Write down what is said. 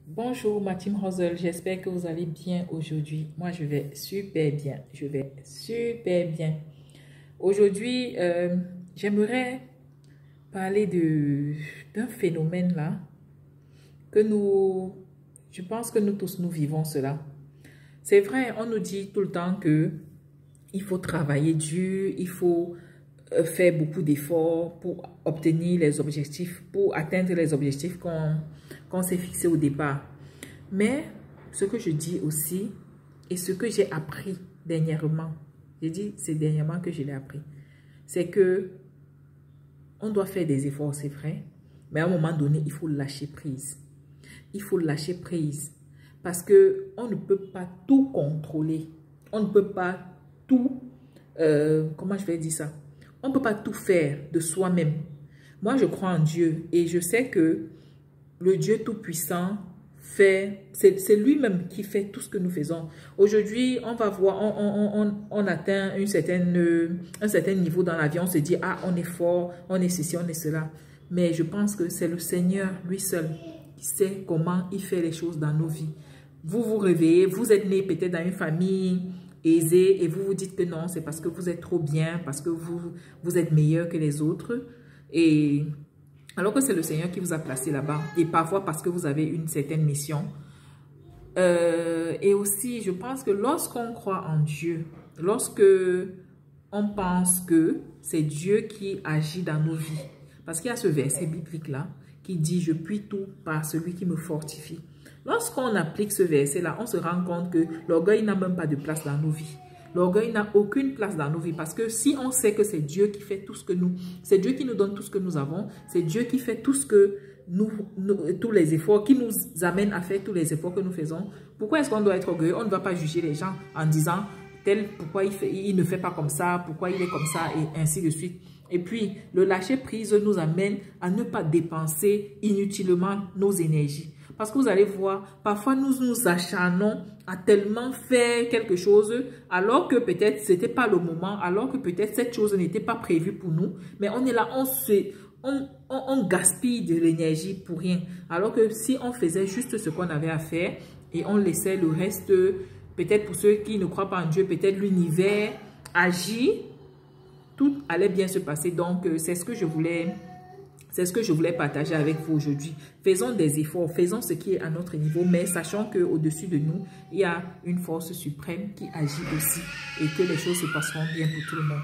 Bonjour ma team Hustle, j'espère que vous allez bien aujourd'hui. Moi je vais super bien, Aujourd'hui, j'aimerais parler d'un phénomène là je pense que nous tous nous vivons cela. C'est vrai, on nous dit tout le temps que il faut travailler dur, il faut faire beaucoup d'efforts pour obtenir les objectifs, pour atteindre les objectifs qu'on s'est fixés au départ. Mais ce que je dis aussi, et ce que j'ai appris dernièrement, j'ai dit c'est dernièrement que je l'ai appris, c'est que on doit faire des efforts, c'est vrai, mais à un moment donné, il faut lâcher prise. Il faut lâcher prise parce que on ne peut pas tout contrôler. On ne peut pas tout, comment je vais dire ça? On ne peut pas tout faire de soi-même. Moi, je crois en Dieu et je sais que le Dieu Tout-Puissant c'est lui-même qui fait tout ce que nous faisons. Aujourd'hui, on va voir, on atteint un certain niveau dans la vie, on se dit, ah, on est fort, on est ceci, on est cela. Mais je pense que c'est le Seigneur, lui seul, qui sait comment il fait les choses dans nos vies. Vous vous réveillez, vous êtes né peut-être dans une famille aisée et vous vous dites que non, c'est parce que vous êtes trop bien, parce que vous êtes meilleur que les autres. Et alors que c'est le Seigneur qui vous a placé là-bas. Et parfois parce que vous avez une certaine mission. Et aussi, je pense que lorsqu'on croit en Dieu, lorsque on pense que c'est Dieu qui agit dans nos vies. Parce qu'il y a ce verset biblique-là qui dit « Je puis tout par celui qui me fortifie ». Lorsqu'on applique ce verset-là, on se rend compte que l'orgueil n'a même pas de place dans nos vies. L'orgueil n'a aucune place dans nos vies parce que si on sait que c'est Dieu qui fait tout ce que c'est Dieu qui nous donne tout ce que nous avons, c'est Dieu qui fait tout ce que tous les efforts, qui nous amène à faire tous les efforts que nous faisons, pourquoi est-ce qu'on doit être orgueilleux? On ne va pas juger les gens en disant pourquoi il ne fait pas comme ça, pourquoi il est comme ça et ainsi de suite. Et puis, le lâcher prise nous amène à ne pas dépenser inutilement nos énergies. Parce que vous allez voir, parfois nous nous acharnons à tellement faire quelque chose alors que peut-être ce n'était pas le moment, alors que peut-être cette chose n'était pas prévue pour nous. Mais on est là, on gaspille de l'énergie pour rien. Alors que si on faisait juste ce qu'on avait à faire et on laissait le reste, peut-être pour ceux qui ne croient pas en Dieu, peut-être l'univers agit, tout allait bien se passer. Donc, c'est ce que je voulais partager avec vous aujourd'hui. Faisons des efforts, faisons ce qui est à notre niveau, mais sachant qu'au-dessus de nous, il y a une force suprême qui agit aussi et que les choses se passeront bien pour tout le monde.